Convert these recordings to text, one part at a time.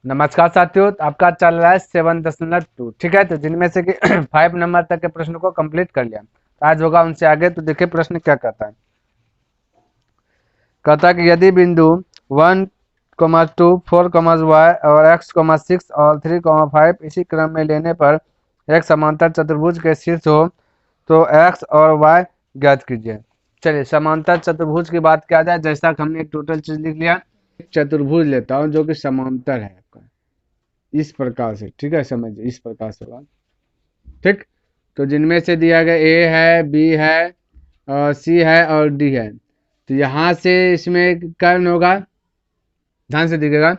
नमस्कार साथियों, आपका चल रहा है 7.2। ठीक है, तो जिनमें से कि 5 नंबर तक के प्रश्न को कंप्लीट कर लिया, आज होगा उनसे आगे। तो देखिए प्रश्न क्या कहता है। कहता है कि यदि बिंदु 1,2, 4,y और x,6 और 3,5 इसी क्रम में लेने पर एक समांतर चतुर्भुज के शीर्ष हो तो x और y ज्ञात कीजिए। चलिए समांतर चतुर्भुज की बात किया जाए। जैसा कि हमने एक टोटल चीज लिख लिया, एक चतुर्भुज लेता हूँ जो कि समांतर है आपका, इस प्रकार से। ठीक है, समझिए इस प्रकार से होगा। ठीक, तो जिनमें से दिया गया ए है, बी है और सी है और डी है, तो यहाँ से इसमें कर्ण होगा, ध्यान से दिखेगा।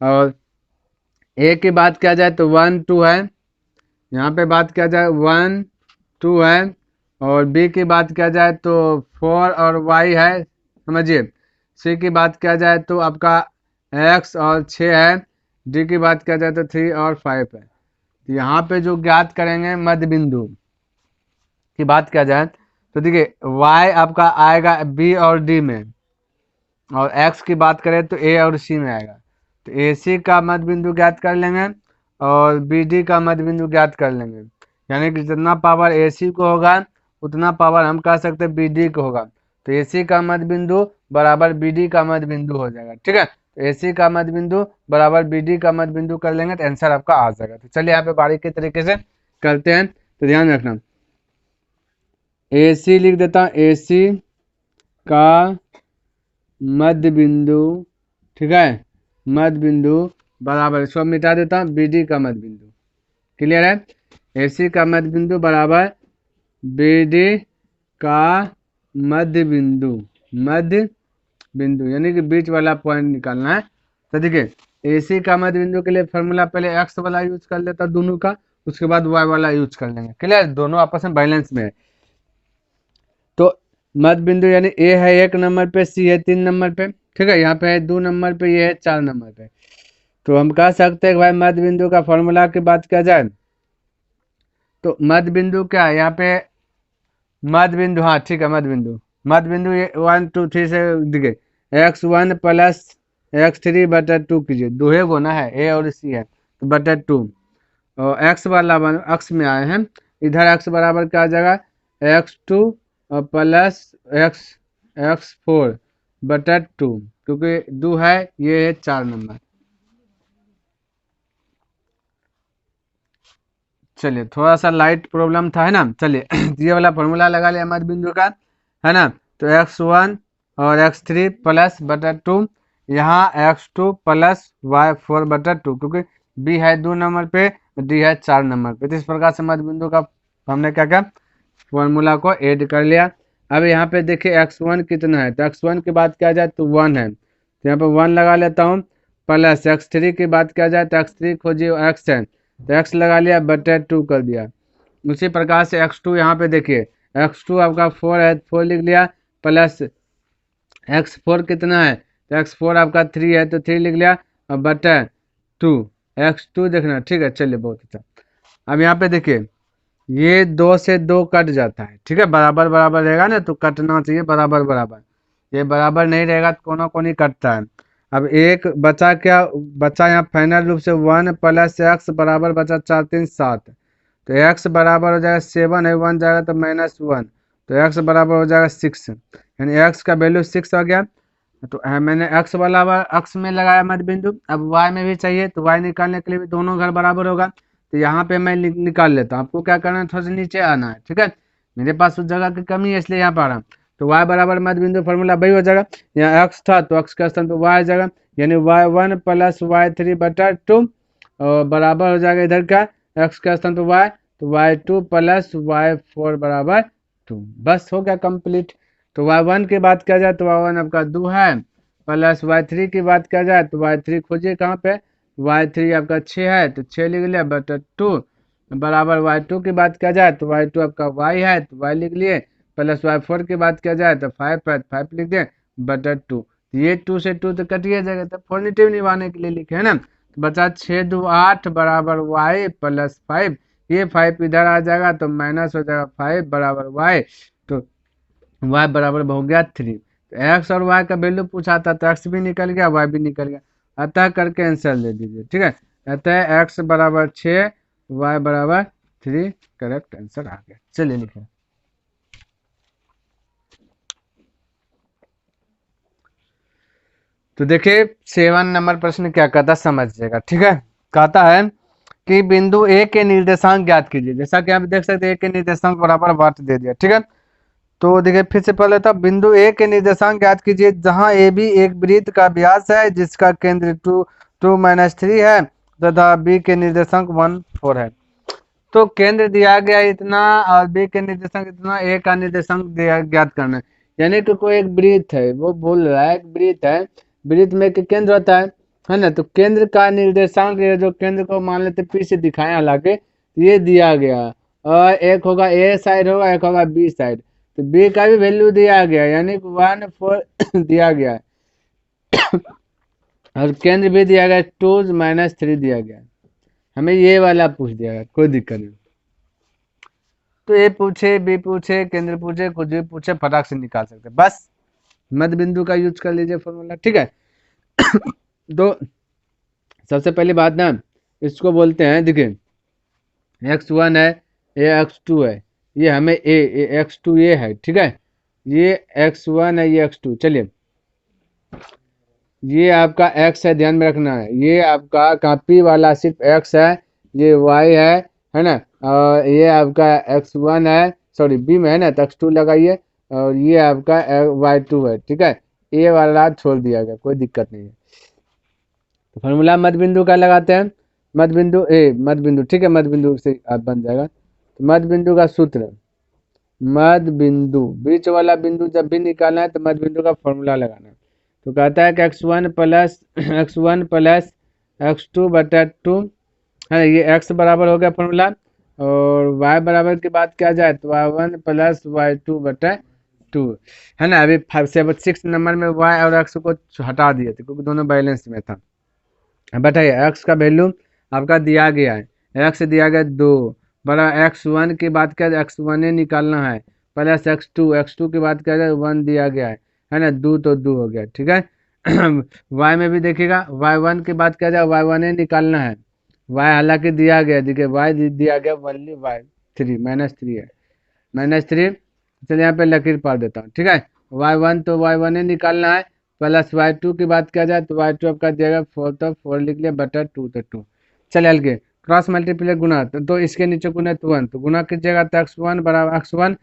और ए की बात किया जाए तो 1 2 है, यहाँ पे बात किया जाए 1 2 है। और बी की बात किया जाए तो 4 और वाई है, समझिए। सी की बात किया जाए तो आपका एक्स और 6 है। डी की बात किया जाए तो 3 और 5 है। तो यहाँ पे जो ज्ञात करेंगे मध्य बिंदु की बात किया जाए तो देखिए y आपका आएगा b और d में, और x की बात करें तो a और c में आएगा। तो AC का मध्य बिंदु ज्ञात कर लेंगे और BD का मध्य बिंदु ज्ञात कर लेंगे। यानी कि जितना पावर AC को होगा उतना पावर हम कह सकते हैं BD को होगा। तो AC का मध्य बिंदु बराबर BD का मध्य बिंदु हो जाएगा। ठीक है, तो AC का मध्य बिंदु बराबर BD का मध्य बिंदु कर लेंगे तो आंसर आपका आ जाएगा। तो चलिए यहाँ पे बारीकी तरीके से करते हैं, तो ध्यान रखना। AC लिख देता हूँ, AC का मध्य बिंदु, ठीक है, मध्य बिंदु बराबर, इसको मिटा देता हूँ, BD का मध्य बिंदु। क्लियर है, AC का मध्य बिंदु बराबर BD का मध्य बिंदु, मध्य बिंदु यानी कि बीच वाला पॉइंट निकालना है। तो देखिए AC का मध्य बिंदु के लिए फॉर्मूला पहले x वाला यूज कर लेता दोनों का, उसके बाद y वाला यूज कर लेंगे। क्लियर, दोनों आपस में बैलेंस में है। तो मध्य बिंदु यानी A है 1 नंबर पे, C है 3 नंबर पे, ठीक है, यहाँ पे है 2 नंबर पे, ये है 4 नंबर पे। तो हम कह सकते हैं कि भाई मध्य बिंदु का फॉर्मूला की बात किया जाए तो मध्य बिंदु क्या है यहाँ पे, मध्य बिंदु, हाँ ठीक है, मध्य बिंदु ये 1 2 3 से दिखे, x1 प्लस x3/2 कीजिए, दो है गो ना है, A और C है तो /2। और x वाला x में आए हैं, इधर x बराबर क्या आ जाएगा, x2 और प्लस x4/2, क्योंकि 2 है, ये है 4 नंबर। चलिए थोड़ा सा लाइट प्रॉब्लम था, है ना। चलिए ये वाला फॉर्मूला लगा लिया मध्य बिंदु का, है ना। तो x1 और x3 प्लस /2, यहाँ x2 प्लस y4/2, क्योंकि b है 2 नंबर पे, d है 4 नंबर पे। तो इस प्रकार से मध्य बिंदु का हमने क्या क्या फॉर्मूला को ऐड कर लिया। अब यहाँ पे देखिए x1 कितना है, तो x1 की बात किया जाए तो 1 है, तो यहाँ पे 1 लगा लेता हूँ। प्लस x3 की बात किया जाए तो x3 खोजिए, x है तो x लगा लिया, /2 कर दिया। उसी प्रकार से x2 यहाँ पे देखिए, x2 आपका 4 है, 4 लिख लिया, प्लस x4 कितना है, तो x4 आपका 3 है तो 3 लिख लिया, और /2 x2 देखना। ठीक है, चलिए बहुत अच्छा। अब यहाँ पे देखिए ये 2 से 2 कट जाता है, ठीक है, बराबर बराबर रहेगा ना तो कटना चाहिए बराबर बराबर, ये बराबर नहीं रहेगा तो कोना कोनी कटता है। अब एक बचा, क्या बचा यहाँ फाइनल रूप से 1 प्लस x बराबर बचा 4 3 7, तो x बराबर हो जाएगा 7 है, 1 जाएगा तो -1, तो x बराबर हो जाएगा 6, यानी x का वैल्यू 6 आ गया। तो मैंने x वाला x में लगाया मध्य बिंदु, अब y में भी चाहिए तो y निकालने के लिए भी दोनों घर बराबर होगा, तो यहाँ पे मैं निकाल लेता हूँ। आपको क्या करना है, थोड़ा सा नीचे आना है, ठीक है, मेरे पास उस जगह की कमी है इसलिए यहाँ पर आ रहा हूँ। तो y बराबर मध्य बिंदु फॉर्मूला वही हो जाएगा, यहाँ x था तो x के स्थान पर y आ जाएगा, यानी y1 प्लस y3/2 और बराबर हो जाएगा इधर का x के स्थान पर y, तो y2 प्लस y4/2। बस हो गया कंप्लीट। तो y1 की बात किया जाए तो y1 आपका 2 है, प्लस y3 की बात किया जाए तो y3 खोजिए कहाँ पे, y3 आपका 6 है तो 6 लिख लिया, /2 बराबर y2 की बात किया जाए तो y2 आपका y है तो y लिख लिए, प्लस y4 की बात किया जाए तो 5 है तो 5 लिख दिए, /2। ये 2 से 2 तो कटिए जाएगा, तो पॉजिटिव निभाने के लिए लिखे है ना, तो बचा 6 2 8 बराबर y प्लस 5, ये 5 इधर आ जाएगा तो माइनस हो जाएगा 5 बराबर y, तो y बराबर हो गया 3। तो x और y का वैल्यू पूछा था तो x भी निकल गया, y भी निकल गया। अतः करके आंसर दे दीजिए, ठीक है। अतः x बराबर 6, y बराबर 3 करेक्ट आंसर आ गया। चलिए लिखें। तो देखिए 7 नंबर प्रश्न क्या कहता समझिएगा, ठीक है। कहता है कि बिंदु ए के निर्देशांक ज्ञात कीजिए। जैसा कि आप देख सकते हैं ए के निर्देशांक बराबर वाट दे दिया, ठीक है। तो देखिए फिर से पहले तो बिंदु ए के निर्देशांक ज्ञात कीजिए जहां ए बी एक वृत्त का व्यास है जिसका केंद्र 2 - 3 है तथा बी के निर्देशांक 1 4 है। तो केंद्र दिया गया इतना और बी के निर्देशांक इतना, ए का निर्देशांक ज्ञात करना है। यानी कि कोई एक वृत्त है, वो बोल रहा है एक वृत्त है, वृत्त में एक केंद्र होता है ना। तो केंद्र का निर्देशांक ये जो केंद्र को मान लेते पी से दिखाए, हालांकि ये दिया गया और एक होगा ए साइड होगा, एक होगा बी साइड। तो बी का भी वैल्यू दिया गया यानी 1 4 दिया गया है और केंद्र भी दिया गया 2 - 3 दिया गया है। हमें ये वाला पूछ दिया गया, कोई दिक्कत नहीं। तो ए पूछे बी पूछे केंद्र पूछे कुछ भी पूछे फटाक से निकाल सकते, बस मध्य बिंदु का यूज कर लीजिए फॉर्मूला, ठीक है। तो सबसे पहली बात ना, इसको बोलते हैं, देखिए x1 है, ये x2 है, ये हमें x2 ये है, ठीक है। ये x1 है, ये x2। चलिए ये आपका x है, ध्यान में रखना है। ये आपका कॉपी वाला सिर्फ x है, ये y है ना। और ये आपका x1 है, सॉरी b में है ना, तो x2 लगाइए और ये आपका y2 है, ठीक है। ए वाला छोड़ दिया गया, कोई दिक्कत नहीं है। तो फॉर्मूला मध्य बिंदु का लगाते हैं, मध्य बिंदु मध्य बिंदु, ठीक है। मध्य बिंदु से बन जाएगा। तो मध्य बिंदु का सूत्र, मध्य बिंदु बीच वाला बिंदु जब भी निकालना है तो मध्य बिंदु का फॉर्मूला लगाना है। तो कहता है कि x1 प्लस x2 बटा 2 है, ये x बराबर हो गया फॉर्मूला। और y बराबर की बात किया जाए तो y1 प्लस y2 बटा 2 है ना। अभी 6 नंबर में y और x को हटा दिए थे क्योंकि दोनों बैलेंस में था। बताइए x का वैल्यू आपका दिया गया है, x दिया गया 2 बड़ा x1 की बात किया जाए x1 निकालना है, प्लस x2 की बात किया जाए 1 दिया गया है ना। 2 तो 2 हो गया, ठीक है। y में भी देखिएगा y1 की बात किया जाए y1 निकालना है, y हालांकि दिया गया, देखिए y दिया गया वनली y3 -3 है, -3। चलिए यहाँ पे लकीर पार देता हूँ, ठीक है। y1 तो y1 निकालना है, प्लस y2 की बात किया जाए तो y2 आपका दिएगा 4, तो 4 लिख लिया बटा 2 तो 2। चलिए हल्के क्रॉस मल्टीप्लाई गुना, तो इसके नीचे गुना तो 1, तो गुना कीजिएगा तो x1 बराबर x1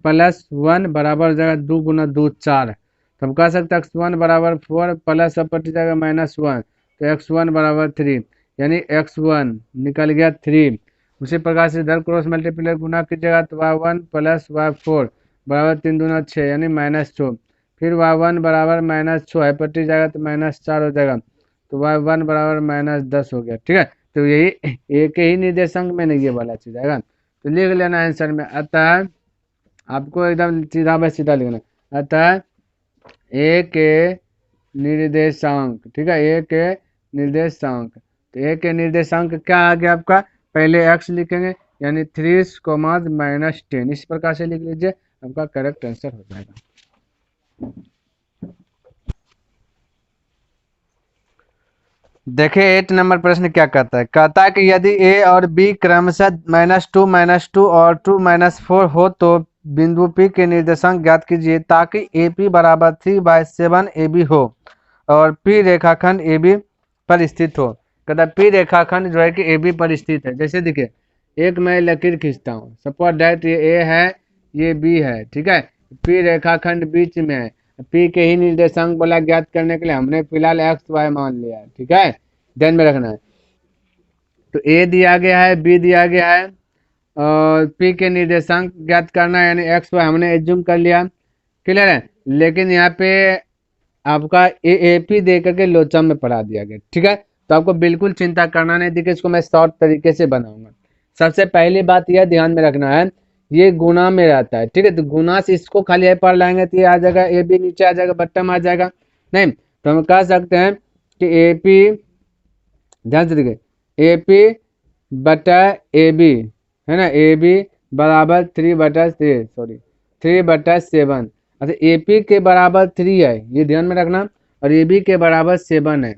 प्लस 1 बराबर जाएगा 2 गुना 2 4। तो हम कह सकते हैं x1 बराबर 4 प्लस सब पट जाएगा -1, तो x1 बराबर 3 यानी x1 निकल गया 3। उसी प्रकार से इधर क्रॉस मल्टीप्लाई गुना कीजिएगा तो y1 प्लस y4 बराबर 3 दूना 6 यानी -2। फिर y1 बराबर -6 है, पट्टी जाएगा तो -4 हो जाएगा, तो y1 बराबर -10 हो गया, ठीक है। तो यही एक ही निर्देशांक में नहीं ये वाला चीज आएगा, तो लिख लेना आंसर में। अतः आपको एकदम सीधा बाय सीधा लिखना, अतः ए के निर्देशांक, ठीक है, ए के निर्देशांक। तो ए के निर्देशांक क्या आ गया आपका, पहले x लिखेंगे यानी 3 -10, इस प्रकार से लिख लीजिए, आपका करेक्ट आंसर हो जाएगा। देखिए 8 नंबर प्रश्न क्या कहता है, कहता है कि यदि ए और बी क्रमशः -2 और 2 - 4 हो तो बिंदु पी के निर्देशांक ज्ञात कीजिए ताकि ए पी बराबर 3/7 ए बी हो और पी रेखाखंड ए बी पर स्थित हो। कहता है पी रेखाखंड जो है कि ए बी पर स्थित है। जैसे देखिए एक मैं लकीर खींचता हूँ, सपोज दैट ये ए है ये बी है, ठीक है। पी रेखाखंड बीच में है, पी के ही निर्देशांक बोला ज्ञात करने के लिए हमने फिलहाल एक्स वाई मान लिया है, ठीक है, ध्यान में रखना है। तो ए दिया गया है, बी दिया गया है और पी के निर्देशांक ज्ञात करना है यानी एक्स वाई हमने एज्यूम कर लिया, क्लियर है। लेकिन यहाँ पे आपका ए पी दे करके लोचम में पढ़ा दिया गया, ठीक है। तो आपको बिल्कुल चिंता करना नहीं, देखिए इसको मैं शॉर्ट तरीके से बनाऊंगा। सबसे पहली बात यह ध्यान में रखना है, ये गुना में रहता है, ठीक है। तो गुना से इसको खाली ए पर लाएंगे तो ये आ जाएगा ए बी, नीचे आ जाएगा बट्टा में आ जाएगा, नहीं तो हम कह सकते हैं कि ए पी, ध्यान से देखिए ए पी बटा ए बी है ना, ए बी बराबर 3/7। अच्छा ए पी के बराबर 3 है, ये ध्यान में रखना, और ए बी के बराबर 7 है।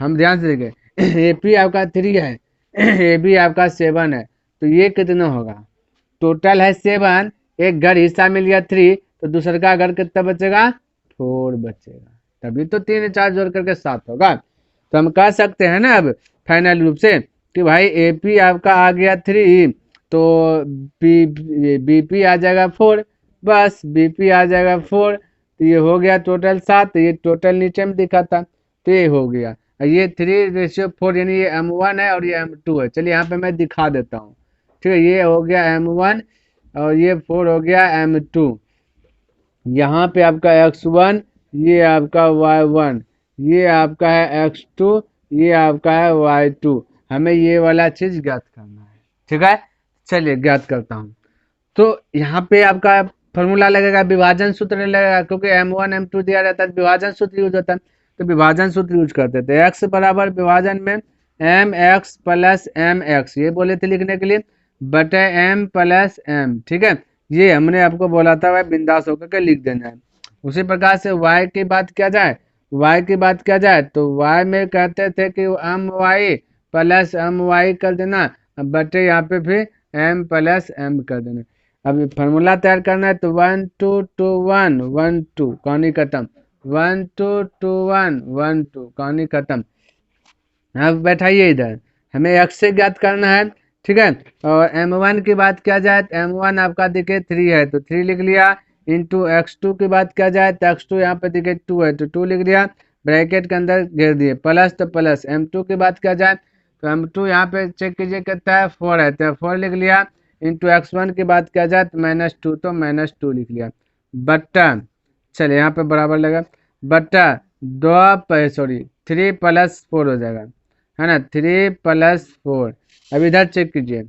हम ध्यान से देखें, ए पी आपका 3 है, ए बी आपका 7 है, तो ये कितना होगा, टोटल है 7, एक घर हिस्सा मिल गया 3, तो दूसरे का घर कितना बचेगा, 4 बचेगा, तभी तो 3 4 जोड़ करके 7 होगा। तो हम कह सकते हैं ना अब फाइनल रूप से कि भाई ए पी आपका आ गया 3, तो बी पी आ जाएगा 4, बस बी पी आ जाएगा 4, तो ये हो गया टोटल 7, ये टोटल नीचे में दिखा था, तो ये हो गया। ये 3:4 यानी ये M1 है और ये M2 है। चलिए यहाँ पे मैं दिखा देता हूँ, ठीक है, ये हो गया M1 और ये 4 हो गया M2। यहाँ पे आपका X1, ये आपका Y1, ये आपका है X2, ये आपका है Y2। हमें ये वाला चीज ज्ञात करना है, ठीक है। चलिए ज्ञात करता हूँ। तो यहाँ पे आपका फॉर्मूला लगेगा, विभाजन सूत्र लगेगा, क्योंकि M1 M2 दिया रहता है, विभाजन सूत्र यूज होता है, तो विभाजन सूत्र यूज करते थे। x बराबर विभाजन में mx प्लस mx, ये बोले थे लिखने के लिए, बटे m प्लस m, ठीक है। ये हमने आपको बोला था, भाई बिंदास होकर के लिख देना है। उसी प्रकार से y की बात किया जाए, y की बात किया जाए तो y में कहते थे कि my प्लस my कर देना, बटे यहाँ पे फिर m प्लस m कर देना। अब फार्मूला तैयार करना है, तो 1 2 2 1 1 2 कहानी खत्म, 1 2 2 1 1 2 कहानी खत्म। अब बैठाइए इधर, हमें x से ज्ञात करना है, ठीक है। और m1 की बात किया जाए तो m1 आपका दिखे 3 है, तो 3 लिख लिया, इंटू x2 की बात किया जाए तो x2 यहाँ पे दिखे 2 है, तो 2 लिख दिया, ब्रैकेट के अंदर घेर दिए, प्लस तो प्लस। m2 की बात किया जाए तो m2 यहाँ पे चेक कीजिए कितना है, 4 है, तो 4 लिख लिया, इंटू x1 की बात किया जाए तो -2, तो -2 लिख लिया, बट्टा, चलिए यहाँ पे बराबर लगा, बट्टा 2 सॉरी 3 + 4 हो जाएगा, है ना, 3 + 4। अब इधर चेक कीजिए,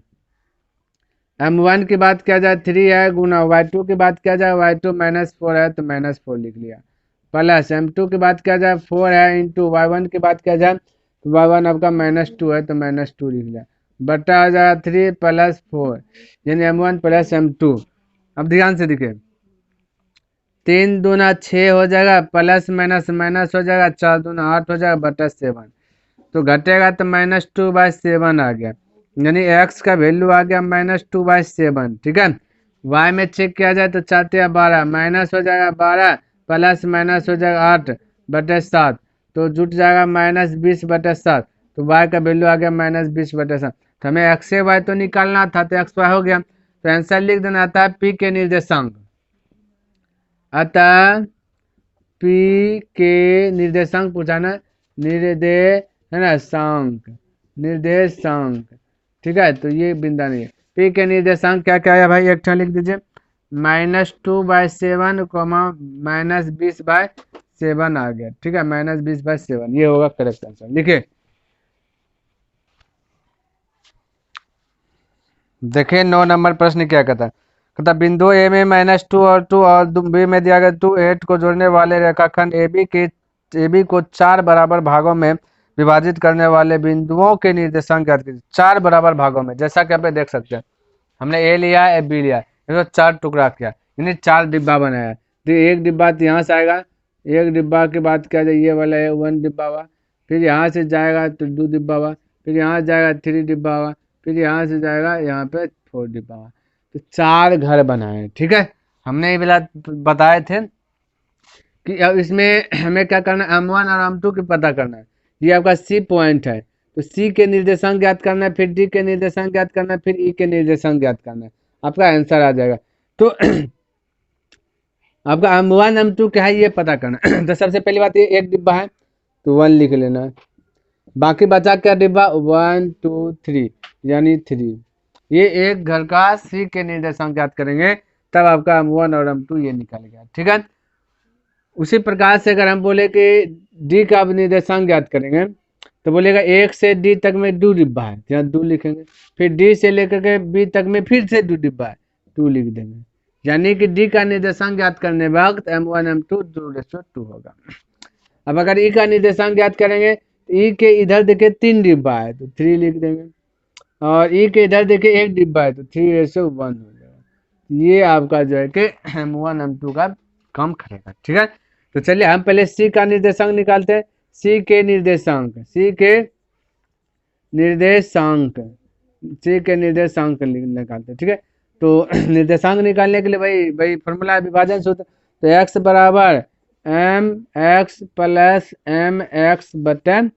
M1 की बात किया जाए 3 है, गुना Y2 की बात किया जाए Y2 -4 है, तो -4 लिख लिया, प्लस M2 की बात किया जाए 4 है, इंटू Y1 की बात किया जाए तो Y1 आपका -2 है, तो -2 लिख लिया, बटा आ जाएगा 3 + 4, यानी M1 + M2। अब ध्यान से देखिए, 3 दूना 6 हो जाएगा, प्लस माइनस माइनस हो जाएगा, 4 दूना 8 हो जाएगा, बटा 7, तो घटेगा तो -2/7 आ गया, यानी x का वैल्यू आ गया -2/7, ठीक है। y में चेक किया जाए तो 4 या 12, माइनस हो जाएगा 12, प्लस माइनस हो जाएगा 8/7, तो जुट जाएगा -20/7, तो y का वैल्यू आ गया -20/7। तो हमें x से y तो निकालना था, तो x y हो गया, तो आंसर लिख देना आता है p के निर्देशांक, अतः p के निर्देशांक पूछाना, निर्देश है ना, सांक, निर्देशांक, ठीक है। तो ये बिंदा नहीं है, p के निर्देशांक क्या क्या है भाई, एक ठन लिख दीजिए, -2/7, -20/7 आ गया, ठीक है, -20/7, ये होगा करेक्ट आंसर। लिखिए, देखिए 9 नंबर प्रश्न क्या कहता है, कहता बिंदु ए में -2 और 2 और बी में दिया गया 2 8 को जोड़ने वाले रेखाखंड ए बी को 4 बराबर भागों में विभाजित करने वाले बिंदुओं के निर्देशांक ज्ञात कीजिए। 4 बराबर भागों में, जैसा कि आप देख सकते हैं, हमने ए लिया, ए बी लिया, इसको 4 टुकड़ा किया, यानी 4 डिब्बा बनाया। तो एक डिब्बा तो यहाँ से आएगा, एक डिब्बा की बात किया जाए, ये वाला है 1 डिब्बा हुआ, फिर यहाँ से जाएगा तो 2 डिब्बा हुआ, फिर यहाँ जाएगा 3 डिब्बा हुआ, फिर यहाँ से जाएगा यहाँ पे 4 डिब्बा हुआ, तो 4 घर बनाए, ठीक है। हमने ये वाला बताए थे कि अब इसमें हमें क्या करना है, M1 और M2 की पता करना है, ये आपका सी पॉइंट है, तो सी के निर्देशांक ज्ञात करना है, फिर डी के निर्देशांक ज्ञात करना है, फिर ई के निर्देशांक ज्ञात करना है, आपका आंसर आ जाएगा। तो आपका M1 M2 क्या है ये पता करना है। तो सबसे पहली बात, ये एक डिब्बा है तो 1 लिख लेना है, बाकी बचा क्या डिब्बा 1 2 3 यानी 3, ये एक घर का सी के निर्देशांक ज्ञात करेंगे, तब आपका M1 और M2 ये निकल गया, ठीक है। उसी प्रकार से अगर हम बोले कि डी का निर्देशांक ज्ञात करेंगे, तो बोलेगा 1 से डी तक में 2 डिब्बा है, यहाँ 2 लिखेंगे, फिर डी से लेकर के बी तक में फिर से 2 डिब्बा है, 2 लिख देंगे, यानी कि डी का निर्देशांक ज्ञात करने वक्त M1 M2 2:2 होगा। अब अगर ई का निर्देशांक ज्ञात करेंगे, तो ई के इधर देखिए 3 डिब्बा है, तो 3 लिख देंगे, और ई के इधर देखिए 1 डिब्बा है, तो 3:1 हो जाएगा। ये आपका जो है कि M1 M2 का कम करेगा, ठीक है। तो चलिए हम पहले सी का निर्देशांक निकालते हैं। सी के निर्देशांक, सी के निर्देशांक, सी के निर्देशांक निकालते हैं, ठीक है। तो निर्देशांक निकालने के लिए भाई भाई फॉर्मूला विभाजन सूत्र, तो x बराबर M X plus M X बटन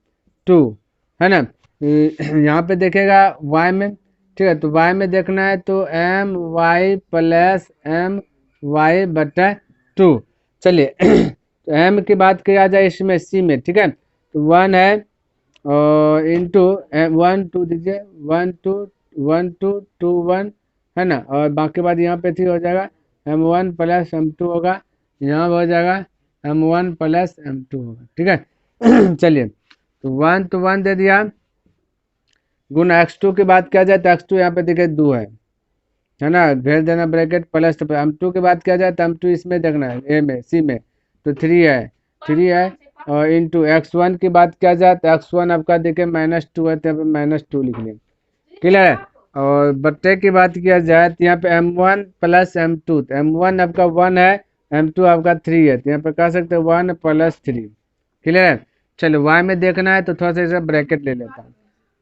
2, है ना। यहाँ पे देखेगा y में, ठीक है, तो y में देखना है तो M Y plus M Y बटा 2। चलिए तो m की बात किया जाए इसमें c में, ठीक है, तो 1 है और इंटू 1 2 दीजिए, 1 2 1 2 2 1, है ना, और बाकी बात यहाँ पे थी हो जाएगा m1 प्लस m2 होगा, यहाँ हो जाएगा m1 प्लस m2 होगा, ठीक है। चलिए तो 1 दे दिया, गुना x2 की बात किया जाए तो x2 यहाँ पे देखिए 2 है ना, घेर देना ब्रैकेट प्लस, तो m2 की बात किया जाए तो m2 इसमें देखना है a में c में, तो 3 है और इंटू x1 की बात किया जाए तो x1 आपका देखिए -2 है, तो यहाँ पे -2 लिख लें, क्लियर है। और बट्टे की बात किया जाए तो यहाँ पे m1 प्लस m2, तो m1 आपका 1 है, m2 आपका 3 है, तो यहाँ पे कह सकते हैं 1 + 3, क्लियर है। चलो y में देखना है तो थोड़ा सा इसे ब्रैकेट ले लेता हूँ,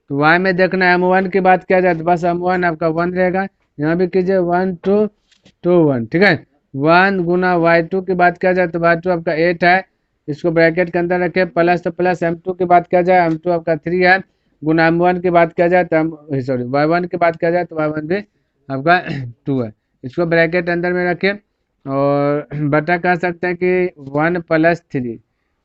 तो y में देखना है m1 की बात किया जाए तो बस m1 आपका 1 रहेगा, यहाँ भी कीजिए 1 2 2 1, ठीक है। 1 गुना y2 की बात किया जाए तो y2 आपका 8 है, इसको ब्रैकेट के अंदर रखे, प्लस तो प्लस m2 की बात किया जाए m2 आपका 3 है, गुना m1 की बात किया जाए तो सॉरी y1 की बात किया जाए तो y1 भी आपका 2 है, इसको ब्रैकेट अंदर में रखें और बटा कह सकते हैं कि 1 + 3,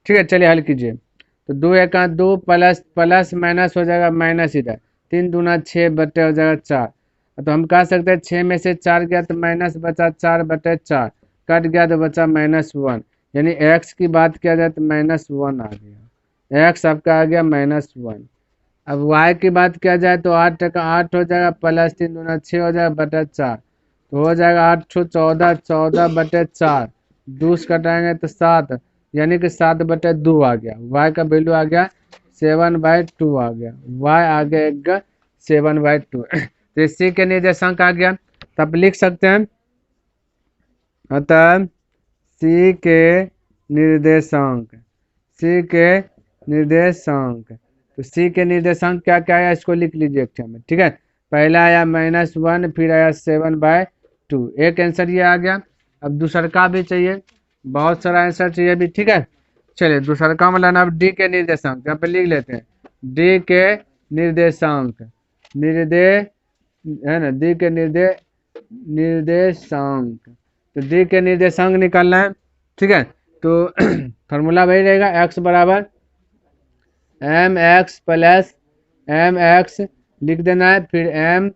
ठीक है। चलिए हल कीजिए, तो 2 × 2 प्लस माइनस हो जाएगा माइनस इधर, 3 दूना 6 बटे हो जाएगा 4, तो हम कह सकते हैं 6 में से 4 गया तो माइनस बचा 4 बटे 4, कट गया तो बचा -1, यानी x की बात किया जाए तो -1 आ गया, x आपका आ गया -1। अब y की बात किया जाए तो 8 का 8 हो जाएगा, प्लस 3 दूना 6 हो जाएगा बटे 4, तो हो जाएगा 8 14 14 बटे 4, 2 से कटाएंगे तो 7, यानी कि 7 बटे 2 आ गया, y का वैल्यू आ गया 7/2 आ गया, y आ गया 7/2। तो सी के निर्देशांक आ गया, तो आप लिख सकते हैं, अतः सी के निर्देशांक, सी के निर्देशांक, तो सी के निर्देशांक क्या क्या आया इसको लिख लीजिए अक्षर में, ठीक है। पहला आया -1, फिर आया 7/2, एक आंसर ये आ गया। अब दूसरा का भी चाहिए, बहुत सारा आंसर चाहिए भी, ठीक है। चलिए दूसरा का मतलब अब डी के निर्देशांक यहाँ पे लिख लेते हैं, डी के निर्देशांक, है ना, डी के निर्देशांक, तो डी के निर्देशांक निकालना है, ठीक है। तो फॉर्मूला वही रहेगा, x बराबर mx प्लस mx लिख देना है, फिर m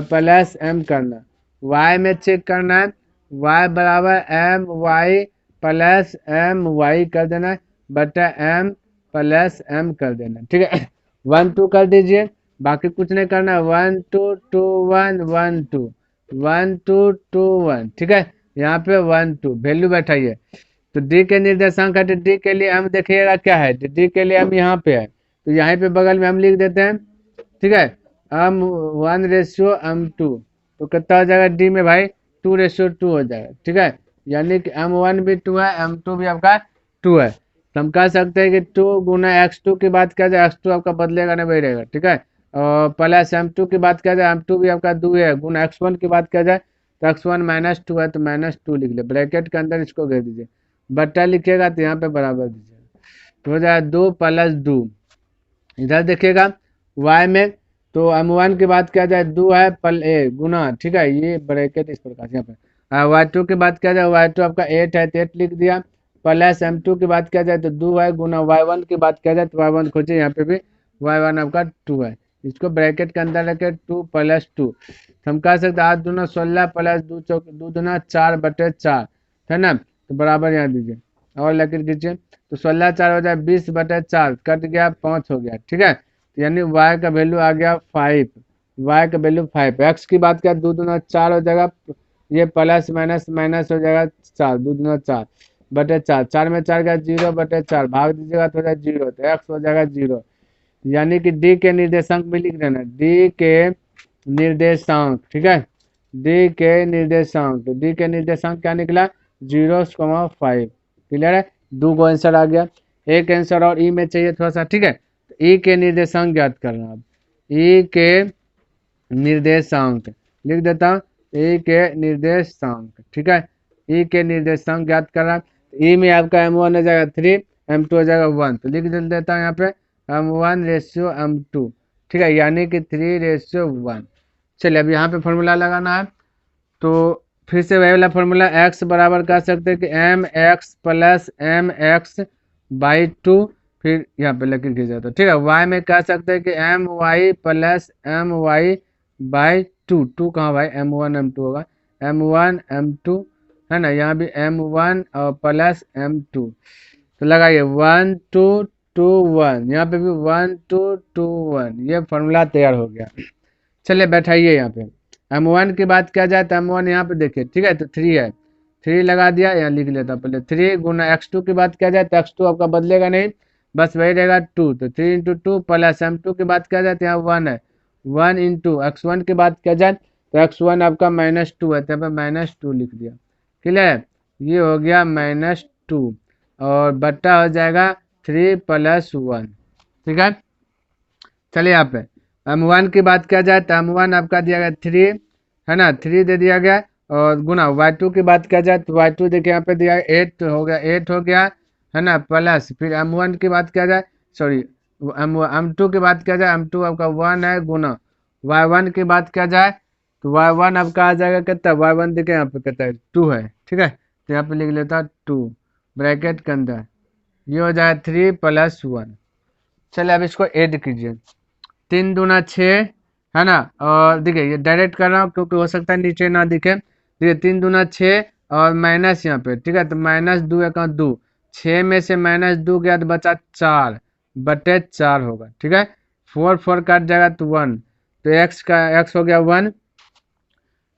प्लस m करना, y में चेक करना है, y बराबर my प्लस my कर देना है बटा m प्लस m कर देना, ठीक है। 1 2 कर दीजिए, बाकी कुछ नहीं करना, 1 2 2 1 1 2 1 2 2 1, ठीक है। यहाँ पे 1 2 वैल्यू बैठाइए, तो डी के निर्देशांक है, तो डी के लिए हम देखिएगा क्या है, तो डी के लिए हम यहाँ पे है, तो यहाँ पे बगल में हम लिख देते हैं, ठीक है, m1:m2, तो कितना हो जाएगा डी में भाई 2:2 हो जाएगा, ठीक है, यानी कि m1 भी 2 है, m2 भी आपका 2 है, तो हम कह सकते हैं कि 2 गुना x2 की बात किया जाए, x2 आपका बदलेगा नहीं, वही रहेगा, ठीक है, और प्लस m2 की बात किया जाए, m2 भी आपका 2 है, गुना x1 की बात किया जाए तो x1 -2 है, तो -2 लिख ले, ब्रैकेट के अंदर इसको घेर दीजिए, बट्टा लिखिएगा तो यहाँ पे बराबर दीजिएगा, तो हो जाएगा 2 + 2, इधर देखिएगा y में, तो m1 की बात किया जाए 2 है गुना, ठीक है, ये ब्रैकेट इस प्रकार से यहाँ पे, y2 की बात किया जाए y2 आपका 8 है तो 8 लिख दिया, प्लस m2 की बात किया जाए तो 2 है, गुना y1 की बात किया जाए तो y1 खोजिए, यहाँ पे भी y1 आपका 2 है, इसको ब्रैकेट के अंदर रखे 2 + 2, हम कह सकते 8 दूना 16 प्लस 2 चौक 2 दूना 4 बटे 4, है ना, तो बराबर यहाँ दीजिए और लकीर कीजिए, तो 16 4 हो जाए 20 बटे 4, कट गया 5 हो गया, ठीक है, तो यानी y का वैल्यू आ गया 5, y का वैल्यू 5, x की बात किया 2 दूना 4 हो जाएगा, ये प्लस माइनस माइनस हो जाएगा 4, 2 दूना 4 बटे 4, 4 में 4 का 0 बटे 4, भाग दीजिएगा तो हो जाएगा 0, तो x हो जाएगा 0, यानी कि डी के निर्देशांक में लिख देना, डी के निर्देशांक, ठीक है, डी के निर्देशांक, डी के निर्देशांक क्या निकला 0,5, क्लियर है, 2 को आंसर आ गया। एक आंसर और ई में चाहिए थोड़ा सा, ठीक है। तो ई के निर्देशांक ज्ञात करना। अब ई के निर्देशांक लिख देता हूँ, ई के निर्देशांक, ठीक है। ई के निर्देशांक ज्ञात करना। ई में आपका m1 हो जाएगा 3, m2 हो जाएगा 1, तो लिख देता हूँ यहाँ पे m1:m2, ठीक है, यानी कि 3:1। चलिए अब यहाँ पे फॉर्मूला लगाना है, तो फिर से वही वाला फॉर्मूला, x बराबर कर सकते हैं कि mx प्लस mx/2, फिर यहाँ पे लकीर खींचा तो ठीक है। y में कह सकते हैं कि my प्लस my/2, 2 कहाँ भाई, m1 m2 होगा, m1 m2 है ना, यहाँ भी m1 और प्लस m2, तो लगाइए 1 2 2 1, यहाँ पे भी 1 2 2 1, ये फॉर्मूला तैयार हो गया। चलिए बैठाइए यहाँ पे, m1 की बात किया जाए तो m1 यहाँ पे देखिए, ठीक है, तो 3 है, 3 लगा दिया, यहाँ लिख लेता पहले 3 गुना x2 की बात किया जाए तो x2 आपका बदलेगा नहीं, बस वही रहेगा 2, तो 3 × 2 प्लस m2 की बात किया जाए तो यहाँ 1 है, 1 × x1 की बात किया जाए तो x1 आपका -2 है, तो यहाँ पे -2 लिख दिया, क्लियर, ये हो गया -2 और बट्टा हो जाएगा 3 + 1, ठीक है। चलिए यहाँ पे m1 की बात किया जाए तो m1 आपका दिया गया 3 है ना, 3 दे दिया गया, और गुना y2 की बात किया जाए तो y2 देखिए यहाँ पे दिया 8 हो गया, 8 हो गया है ना, प्लस फिर m1 की बात किया जाए, सॉरी m2 की बात किया जाए, m2 आपका 1 है, गुना y1 की बात किया जाए तो y1 आपका आ जाएगा कितना, y1 देखिए यहाँ पे कितना है, 2 है, ठीक है, तो यहाँ पे लिख लेता 2 ब्रैकेट के अंदर, ये हो जाए 3 + 1। चलिए अब इसको ऐड कीजिए, 3 दूना 6 है ना, और देखिए ये डायरेक्ट कर रहा हूँ क्योंकि हो सकता है नीचे ना दिखे, देखिए 3 दूना 6 और माइनस यहाँ पे, ठीक है, तो -2 × 2, 6 में से -2 गया तो बचा 4/4 होगा, ठीक है, 4 4 काट जाएगा तो 1, तो x हो गया 1,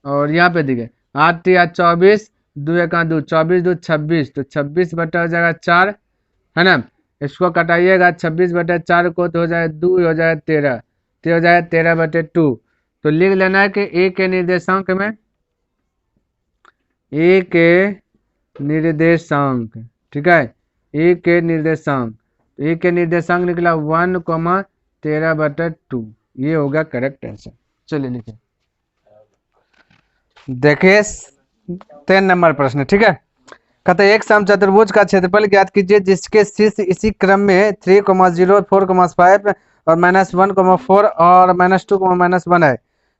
और यहाँ पे देखिए 8 या 24, 2 × 2 24 2 26, तो 26 बटा हो जाएगा 4 है ना, इसको कटाइएगा 26/4 को तो हो जाए 2, हो जाए 13, तो हो जाए 13/2, तो लिख लेना है कि ए के निर्देशांक में, ए के निर्देशांक, ठीक है, ए के निर्देशांक, ए के निर्देशांक निकला 1,13/2, ये होगा करेक्ट आंसर। चलिए लिखिए, देखिए 10 नंबर प्रश्न, ठीक है, कहते हैं एक समचतुर्भुज का क्षेत्रफल ज्ञात कीजिए जिसके शीर्ष इसी क्रम में 3, 0, 4, 5 और -1, 4 और -2, -1 है,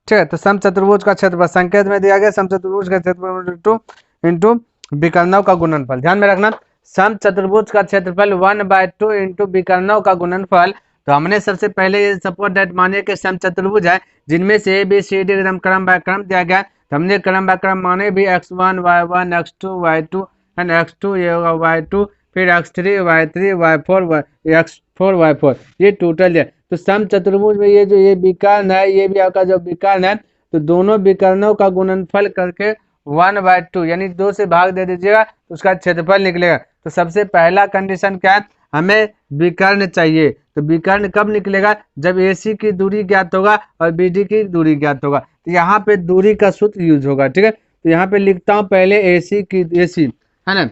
ठीक है। तो समचतुर्भुज का क्षेत्रफल संकेत में दिया गया, समचतुर्भुज का क्षेत्रफल इंटू विकर्णों का गुणनफल, ध्यान में रखना, समचतुर्भुज का क्षेत्रफल 1/2 इंटू विकर्णों का गुणनफल। तो हमने सबसे पहले ये सपोज दैट माने कि समचतुर्भुज है जिनमें से ABCD एकदम क्रम बाय क्रम दिया गया, तो हमने क्रम बाय क्रम माने भी x1 y1 x2 y2 and x2 ये होगा y2, फिर x3 y3 y4 x4 y4, ये टोटल है। तो समचतुर्भुज में ये जो ये विकर्ण है, ये भी आपका जो विकर्ण है, तो दोनों विकर्णों का गुणनफल करके 1/2 यानी 2 से भाग दे दीजिएगा तो उसका क्षेत्रफल निकलेगा। तो सबसे पहला कंडीशन क्या है, हमें विकर्ण चाहिए, तो विकर्ण कब निकलेगा, जब AC की दूरी ज्ञात होगा और BD की दूरी ज्ञात होगा, तो यहाँ पे दूरी का सूत्र यूज होगा, ठीक है। तो यहाँ पे लिखता हूँ पहले AC है ना,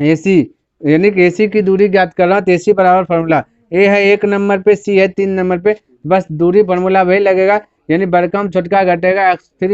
AC यानी कि AC की दूरी ज्ञात कर रहा हूँ, तो AC बराबर फॉर्मूला A है 1 नंबर पे, C है 3 नंबर पे, बस दूरी फॉर्मूला वही लगेगा, यानी बड़कम छोटका घटेगा x3 -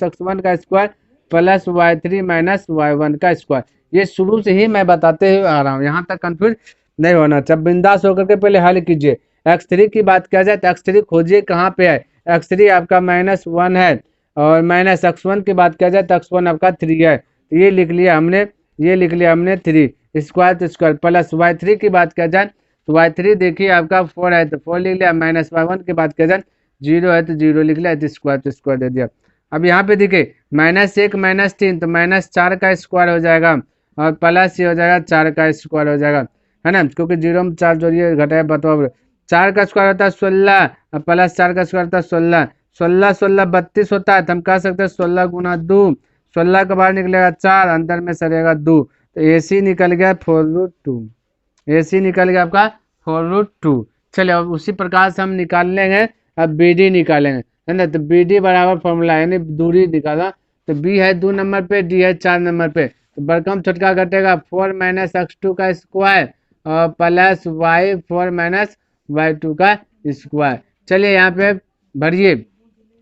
x1 का स्क्वायर प्लस y3 - y1 का स्क्वायर। ये शुरू से ही मैं बताते हुए आ रहा हूँ, यहाँ तक कंफ्यूज नहीं होना चाहिए, बिंदास होकर के पहले हल कीजिए। x3 की बात किया जाए तो x3 खोजिए कहाँ पे है, x3 आपका -1 है, और -x1 की बात किया जाए तो x1 आपका 3 है, तो ये लिख लिया हमने, ये लिख लिया हमने 3 स्क्वायर तो स्क्वायर, प्लस y3 की बात किया जाए तो y3 देखिए आपका 4 है तो 4 लिख लिया, -y1 की बात किया जाए 0 है तो 0 लिख लिया, तो स्क्वायर दे दिया। अब यहाँ पे देखिए -1 -3 तो -4 का स्क्वायर हो जाएगा, और प्लस ये हो जाएगा 4 का स्क्वायर हो जाएगा, है ना, क्योंकि 0 में 4 जोड़िए घटाए बताओ, 4 का स्क्वायर होता है 16 और प्लस 4 का स्क्वायर होता है 16, 16 16 32 होता है, तो हम कह सकते हैं 16 × 2, 16 के बाहर निकलेगा 4, अंदर में सरेगा 2, तो AC निकल गया 4√2, AC निकल गया आपका 4√2। चलिए अब उसी प्रकार से हम निकाल लेंगे, अब BD निकालेंगे, है ना, तो BD बराबर फॉर्मूला यानी दूरी निकाला, तो B है 2 नंबर पे, D है 4 नंबर पे, तो बड़कम छोटका घटेगा 4 - x2 का स्क्वायर और प्लस y4 माइनस y2 का स्क्वायर। चलिए यहाँ पे भरिए,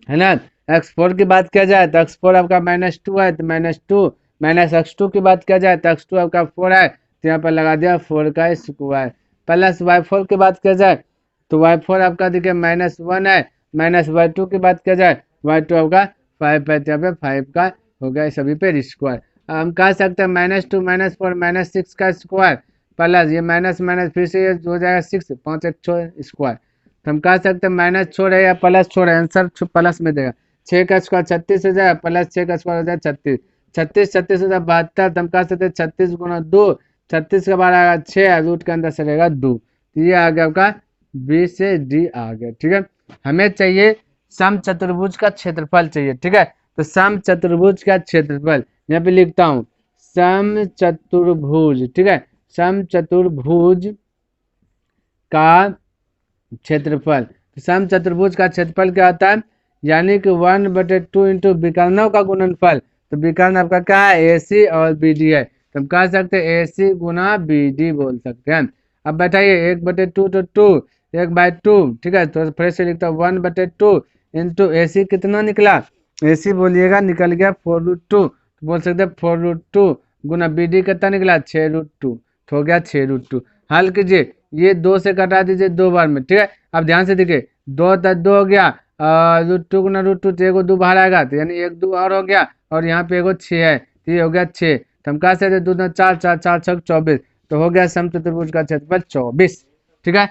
है ना। x4 की बात किया जाए तो x4 आपका -2 है, तो -2 माइनस x2 की बात किया जाए तो x2 आपका 4 है, तो यहाँ पर लगा दिया 4 का स्क्वायर। प्लस y4 की बात किया जाए तो y4 आपका देखिए -1 है, माइनस y2 की बात किया जाए y2 आपका 5 है, तो यहाँ पे 5 का हो गया सभी पे स्क्वायर। हम कह सकते हैं -2 -4 -6 का स्क्वायर प्लस ये माइनस माइनस फिर से ये हो जाएगा 6 5 एक 6 स्क्वायर। तो हम कह सकते हैं माइनस छोड़े या प्लस छोड़े, आंसर प्लस में देगा। 6 का स्क्वायर 36 हो जाएगा, प्लस 6 का स्क्वायर हो जाएगा 36, 36 36 हो जाएगा 72। तो हम कह सकते हैं 36 गुना 2, 36 के बाद आएगा 6, रूट के अंदर से रहेगा 2। तो ये आ गया आपका बी से डी आ गया। ठीक है, हमें चाहिए सम चतुर्भुज का क्षेत्रफल चाहिए। ठीक है, तो सम चतुर्भुज का क्षेत्रफल यहाँ पे लिखता हूँ, सम चतुर्भुज। ठीक है, सम चतुर्भुज का क्षेत्रफल। सम चतुर्भुज का क्षेत्रफल क्या होता है, यानी कि 1/2 इंटू विकर्णों का गुणनफल। तो विकर्ण आपका क्या है, ए सी और बी डी है, तो हम कह सकते हैं ए सी गुना बी डी बोल सकते हैं। अब बैठाइए 1/2 तो 2, 1/2। ठीक है, तो फिर से लिखता हूँ 1/2 इंटू ए सी कितना निकला, ए सी बोलिएगा निकल गया 4√2, तो बोल सकते हैं 4√2 गुना बी डी कितना निकला 6√2, तो हो गया 6√2। हल कीजिए, ये 2 से कटा दीजिए 2 बार में। ठीक है, अब ध्यान से देखिए 2 तक 2 हो गया, √2 गुना √2 तो एगो 2 बाहर आएगा, तो यानी 1 2 और हो गया, और यहाँ पे एगो 6 है, तो ये हो गया 6। तो हम कह सकते हैं 2 2 4 4 4 6 24, तो हो गया समचतुर्भुज का क्षेत्रफल 24। ठीक है,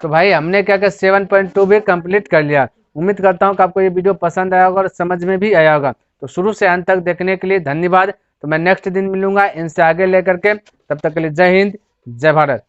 तो भाई हमने क्या क्या 7.2 भी कंप्लीट कर लिया। उम्मीद करता हूँ कि आपको ये वीडियो पसंद आया होगा और समझ में भी आया होगा। तो शुरू से अंत तक देखने के लिए धन्यवाद। तो मैं नेक्स्ट दिन मिलूंगा इनसे आगे लेकर के, तब तक के लिए जय हिंद जय भारत।